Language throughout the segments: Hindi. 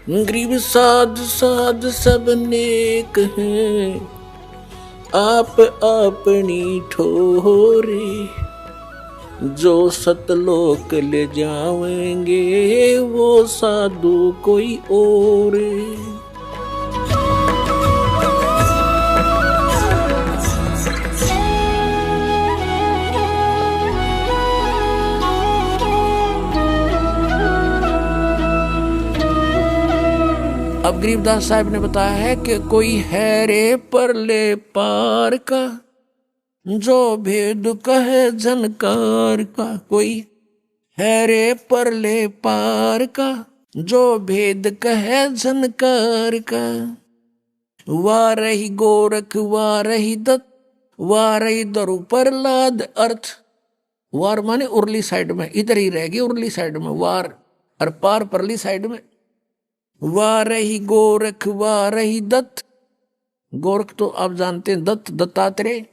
गरीब साध साध सब नेक हैं, आप अपनी ठोरे। जो सतलोक ले जाएंगे वो साधु कोई और। अब गरीबदास साहब ने बताया है कि कोई है रे परले पार का, जो भेद कहे झनकार का। कोई है रे परले पार का, जो भेद कहे झनकार का। वाह रही गोरख वाह रही दत्त, वाह रही दरु प्रहलाद। अर्थ वार माने उरली साइड में, इधर ही रहेगी उरली साइड में वार, और पार परली साइड में। वाह रही गोरख वाह रही दत्त। गोरख तो आप जानते हैं दत्त दत्तात्रेय,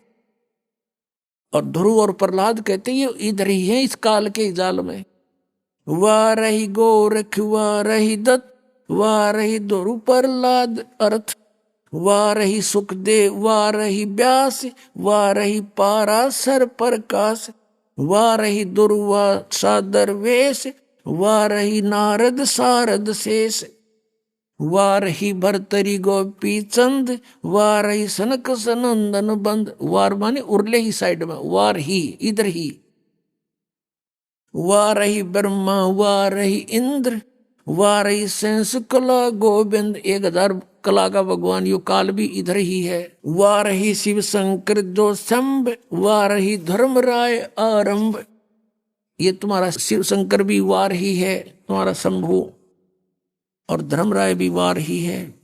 और ध्रुव और प्रहलाद कहते हैं ये इधर ही है इस काल के जाल में। वाह रही गोरख वाह रही दत्त, वाह रही ध्रुव प्रहलाद। अर्थ वाह रही सुखदेव वाह रही व्यास, वाह रही पाराशर प्रकाश। वाह रही दुर्वा सादर वेश, वाह रही नारद सारद शेष। वाह रही भरतरी गोपी चंद, वाह रही सनक सनंदन बंद। वार माने उरले ही साइड में, वार ही इधर ही। वाह रही ब्रह्मा वाह रही इंद्र, वाह रही सेंस कला गोविंद। 1000 कला का भगवान यो काल भी इधर ही है। वाह रही शिव शंकर जो शंभ, वाह रही धर्मराय आरंभ। ये तुम्हारा शिव शंकर भी वार ही है, तुम्हारा शंभु, और धर्मराय भी वार ही है।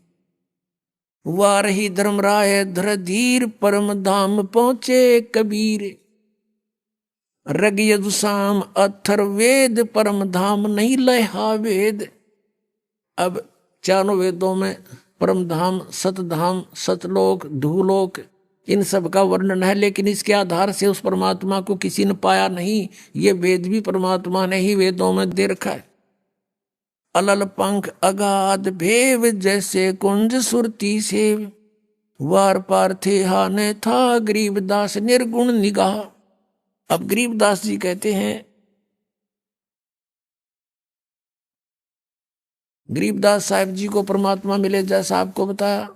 वार ही धर्मराय धर धीर, परम धाम पहुंचे कबीर। रग यजुसाम अथर्ववेद, परम धाम नहीं लहा वेद। अब चारों वेदों में परम धाम सतधाम सतलोक धूलोक इन सब का वर्णन है, लेकिन इसके आधार से उस परमात्मा को किसी ने पाया नहीं। ये वेद भी परमात्मा ने ही वेदों में दे रखा है। अलल पंख अगाध भेव, जैसे कुंज सुरती सेव। वार पार थे हाने था, गरीबदास निर्गुण निगाह। अब गरीबदास जी कहते हैं, गरीबदास साहब जी को परमात्मा मिले जैसा आपको बताया,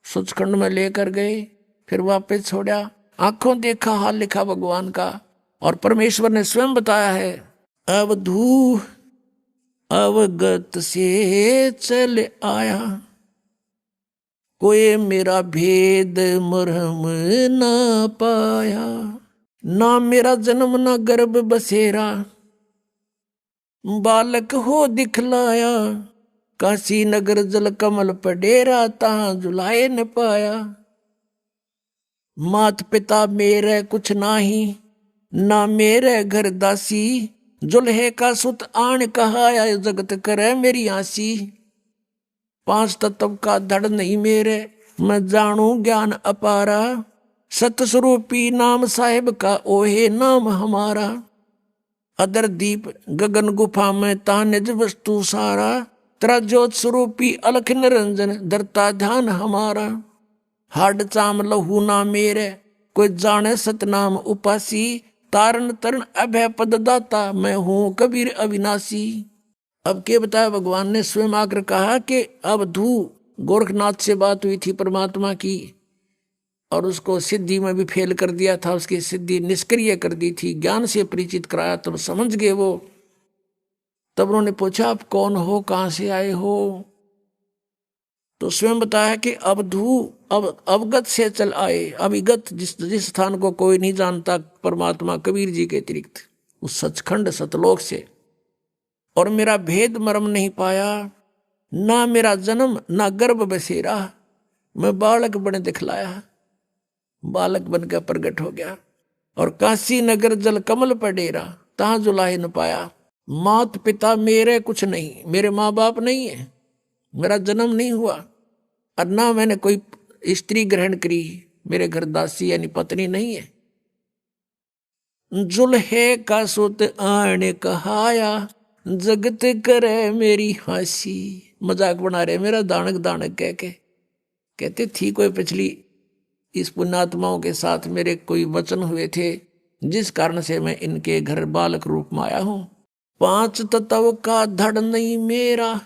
सचखंड में लेकर गए, फिर वापस छोड़ा। आंखों देखा हाल लिखा भगवान का, और परमेश्वर ने स्वयं बताया है। अवधू अवगत से चल आया, कोई मेरा भेद मरहम ना पाया। ना मेरा जन्म ना गर्भ बसेरा, बालक हो दिखलाया। काशी नगर जल कमल पडेरा, तहां जुलाए न पाया। मात पिता मेरे कुछ नाही, ना मेरे घर दासी। जुल्हे का सुत आन कहाया, जगत करे मेरी आसी। 5 तत्व का धड़ नहीं मेरे, मैं जानू ज्ञान अपारा। सतस्वरूपी नाम साहिब का ओहे नाम हमारा। अदर दीप गगन गुफा में ता निज वस्तु सारा। तेरा ज्योत स्वरूपी अलख निरंजन, धरता ध्यान हमारा। हाड चाम लहू ना मेरे, कोई जाने सतनाम उपासी। तारण तरण अभय पद दाता, मैं हूं कबीर अविनाशी। अब के बताया भगवान ने स्वयं आकर कहा कि अब धू गोरखनाथ से बात हुई थी परमात्मा की, और उसको सिद्धि में भी फेल कर दिया था, उसकी सिद्धि निष्क्रिय कर दी थी। ज्ञान से परिचित कराया तब समझ गए वो। तब उन्होंने पूछा आप कौन हो, कहां से आए हो? तो स्वयं बताया कि अवधू अब अवगत से चल आए। अविगत जिस स्थान को कोई नहीं जानता परमात्मा कबीर जी के अतिरिक्त, उस सचखंड सतलोक से। और मेरा भेद मर्म नहीं पाया, ना मेरा जन्म ना गर्भ बसेरा। मैं बालक बने दिखलाया, बालक बनकर प्रकट हो गया। और काशी नगर जल कमल पर डेरा, तहां जुलाहे न पाया। मात पिता मेरे कुछ नहीं, मेरे माँ बाप नहीं है, मेरा जन्म नहीं हुआ, और ना मैंने कोई स्त्री ग्रहण करी, मेरे घर दासी यानी पत्नी नहीं है। जुल्हे का सुत आने कहाया, जगत करे मेरी हंसी। मजाक बना रहे मेरा दानक दानक कह के। कहते थी कोई पिछली इस पुण्यात्माओं के साथ मेरे कोई वचन हुए थे, जिस कारण से मैं इनके घर बालक रूप में आया हूं। 5 तत्व का धड़ नहीं मेरा,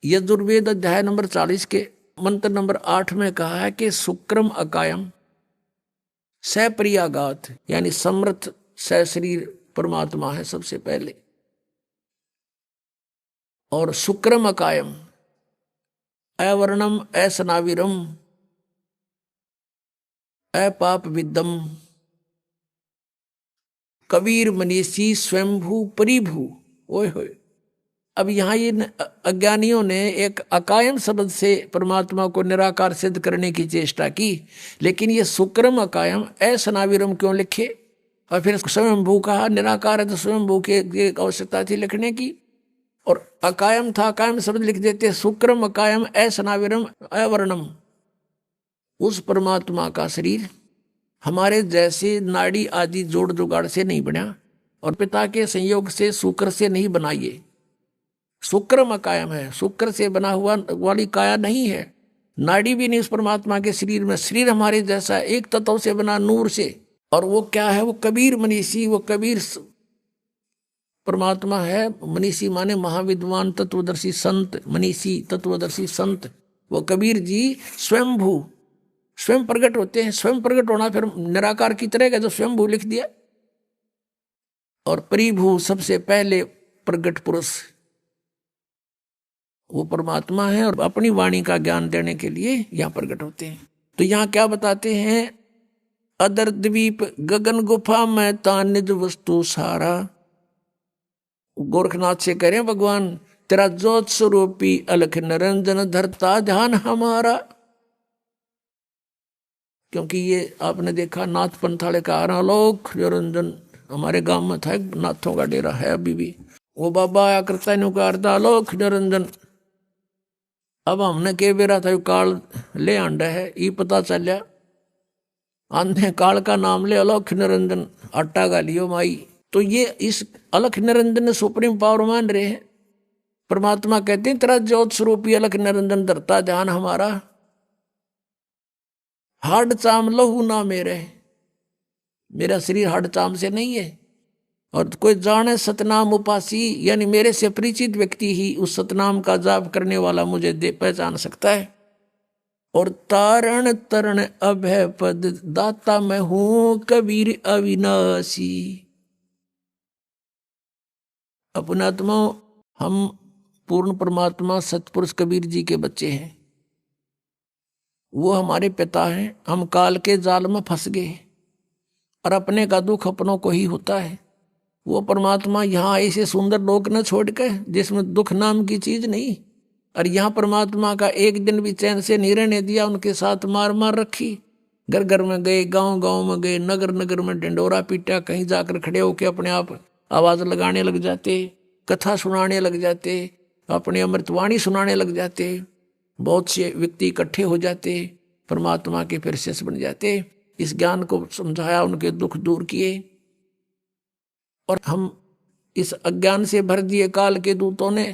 यजुर्वेद अध्याय नंबर 40 के मंत्र नंबर 8 में कहा है कि शुक्रम अकायम सप्रियागात, यानी समर्थ सशरीर परमात्मा है सबसे पहले। और शुक्रम अकायम अवर्णम असनाविरम अपाप विद्यम कबीर मनीषी स्वयंभू परिभू। ओए होए, अब यहाँ ये अज्ञानियों ने एक अकायम शब्द से परमात्मा को निराकार सिद्ध करने की चेष्टा की, लेकिन ये शुक्रम अकायम असनाविरम क्यों लिखे? और फिर स्वयंभू कहा, निराकार है तो स्वयंभू की आवश्यकता थी लिखने की। और अकायम था, अकायम शब्द लिख देते, शुक्रम अकायम असनाविरम अवर्णम। उस परमात्मा का शरीर हमारे जैसे नाड़ी आदि जोड़ जुगाड़ से नहीं बना, और पिता के संयोग से शुक्र से नहीं बनाइए। शुक्रम अकायम है, शुक्र से बना हुआ वाली काया नहीं है, नाड़ी भी नहीं उस परमात्मा के शरीर में। शरीर हमारे जैसा एक तत्व से बना, नूर से। और वो क्या है? वो कबीर मनीषी, वो कबीर परमात्मा है। मनीषी माने महाविद्वान तत्वदर्शी संत, मनीषी तत्वदर्शी संत। वो कबीर जी स्वयंभू, स्वयं प्रकट होते हैं। स्वयं प्रकट होना फिर निराकार की तरह का, जो स्वयंभू लिख दिया। और परिभू, सबसे पहले प्रकट पुरुष वो परमात्मा है, और अपनी वाणी का ज्ञान देने के लिए यहाँ प्रकट होते हैं। तो यहाँ क्या बताते हैं? अदर द्वीप गगन गुफा में ता निज वस्तु सारा। गोरखनाथ से कह रहे हैं भगवान, तेरा ज्योत स्वरूपी अलख निरंजन धरता ध्यान हमारा। क्योंकि ये आपने देखा नाथ पंथाले का आलोक निरंजन, हमारे गांव में था एक नाथों का डेरा है अभी भी, वो बाबा आया करता है आलोक निरंजन। अब हमने के बेरा था काल ले आंडा है, ये पता चलिया आंधे काल का नाम ले अलख निरंजन आटा गा लियो माई। तो ये इस अलख निरंजन सुप्रीम पावर मान रहे हैं। परमात्मा कहते हैं तेरा ज्योत स्वरूपी अलख निरंजन धरता ध्यान हमारा। हाड चाम लहू ना मेरे, मेरा शरीर हाड चाम से नहीं है। और कोई जाने सतनाम उपासी, यानी मेरे से परिचित व्यक्ति ही उस सतनाम का जाप करने वाला मुझे पहचान सकता है। और तारण तरण अभय पद दाता मैं हूं कबीर अविनाशी। अपनात्मा हम पूर्ण परमात्मा सतपुरुष कबीर जी के बच्चे हैं, वो हमारे पिता हैं। हम काल के जाल में फंस गए, और अपने का दुख अपनों को ही होता है। वो परमात्मा यहाँ ऐसे सुंदर लोक न छोड़ के, जिसमें दुख नाम की चीज नहीं। और यहाँ परमात्मा का एक दिन भी चैन से नहीं रहने दिया, उनके साथ मार मार रखी। घर घर में गए, गांव गांव में गए, नगर नगर में डंडोरा पीटा, कहीं जाकर खड़े होकर अपने आप आवाज लगाने लग जाते, कथा सुनाने लग जाते, अपने अमृतवाणी सुनाने लग जाते। बहुत से व्यक्ति इकट्ठे हो जाते, परमात्मा के फिर शिष्य बन जाते। इस ज्ञान को समझाया, उनके दुख दूर किए। और हम इस अज्ञान से भर दिए काल के दूतों ने,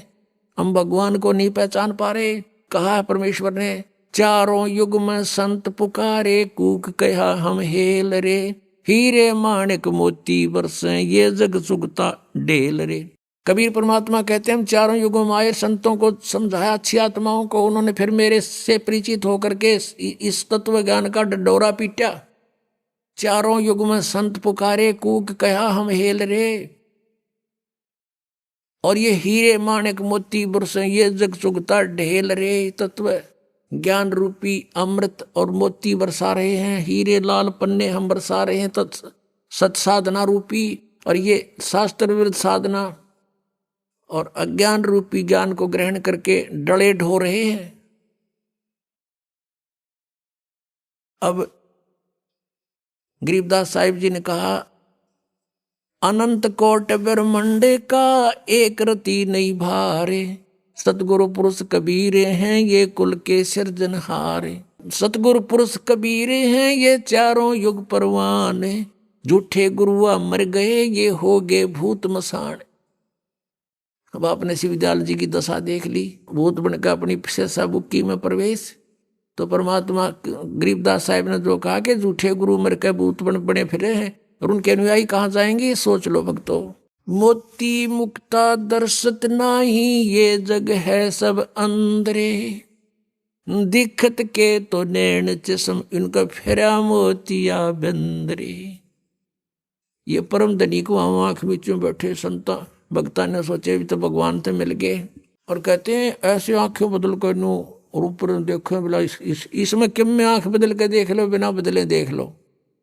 हम भगवान को नहीं पहचान पा रहे। कहा है परमेश्वर ने, चारों युग में संत पुकारे, कूक कहा हम हेल रे, हीरे माणिक मोती बरसे ये जग सुगता ढेल रे। कबीर परमात्मा कहते हैं हम चारों युगों में आए, संतों को समझाया, अच्छी आत्माओं को, उन्होंने फिर मेरे से परिचित होकर के इस तत्व ज्ञान का डंडोरा पीटा। चारों युग में संत पुकारे, कूक कहा हम हेल रे, और ये हीरे माणिक मोती बरसे ये जग सुगता ढेल रे। तत्व ज्ञान रूपी अमृत और मोती बरसा रहे हैं, हीरे लाल पन्ने हम बरसा रहे हैं सत साधना रूपी, और ये शास्त्र विरुद्ध साधना और अज्ञान रूपी ज्ञान को ग्रहण करके डले ढो रहे हैं। अब गरीबदास साहिब जी ने कहा, अनंत कोट ब्रह्मंड का एक रति नहीं भारे, सतगुरु पुरुष कबीर हैं ये कुल के सिरजनहारे। सतगुरु पुरुष कबीर हैं ये चारों युग परवान, झूठे गुरुआ मर गए ये हो गए भूत मसान। अब आपने शिवदयाल जी की दशा देख ली, भूत बनकर अपनी शेषा बुक्की में प्रवेश। तो परमात्मा गरीबदास साहिब ने जो कहा कि झूठे गुरु मर के भूत बने फिरे हैं और उनके अनुयायी कहाँ जाएंगे, सोच लो भक्तों। मोती मुक्ता दर्शत नाही, ये जग है सब अंदरे, दिखत के तो नैन चश्म, इनका फेरा मोतिया बंदरे। ये परम धनी को वहां आंख बीचों बैठे संता भक्ता ने सोचे भी तो भगवान से मिल गए, और कहते हैं ऐसे आंखें बदल कर नू और ऊपर देखो बोला इसमें किम में आंख बदल के देख लो, बिना बदले देख लो।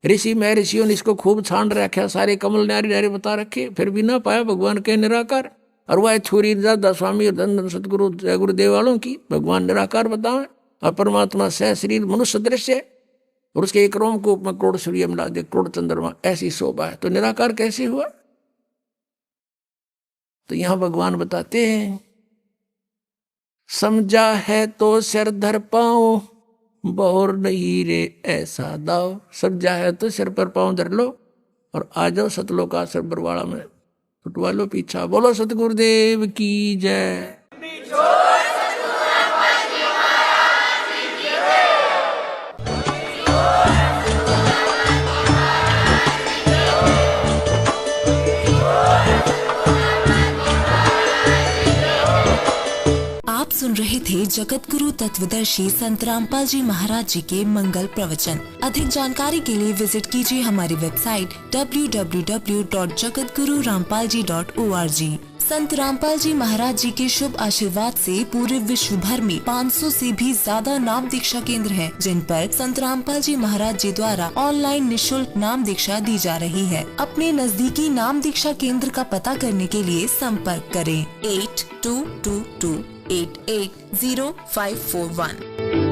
ऋषि में ऋषियों ने इसको खूब छान रखा, सारे कमल न्यारे न्यारे बता रखे, फिर भी ना पाया भगवान के निराकार। और वह छुरी दादा स्वामी और धन धन सतगुरु जय गुरुदेव वालों की भगवान निराकार बतावे, और परमात्मा सह शरीर मनुष्य दृश्य, और उसके एक रोम को में करोड़ सूर्य मिला दे, करोड़ चंद्रमा, ऐसी शोभा है। तो निराकार कैसे हुआ? तो यहां भगवान बताते हैं, समझा है तो सिर धर पाओ, बहुर नहीं रे ऐसा दाव। समझा है तो सिर पर पांव धर लो और आ जाओ सतलोक आश्रम बरवाड़ा में, छुटवा लो पीछा। बोलो सतगुरुदेव की जय। सुन रहे थे जगत गुरु तत्वदर्शी संत रामपाल जी महाराज जी के मंगल प्रवचन। अधिक जानकारी के लिए विजिट कीजिए हमारी वेबसाइट www.jagatgururampalji.org। संत रामपाल जी महाराज जी के शुभ आशीर्वाद से पूरे विश्व भर में 500 से भी ज्यादा नाम दीक्षा केंद्र हैं, जिन पर संत रामपाल जी महाराज जी द्वारा ऑनलाइन निशुल्क नाम दीक्षा दी जा रही है। अपने नजदीकी नाम दीक्षा केंद्र का पता करने के लिए संपर्क करें 8222880541।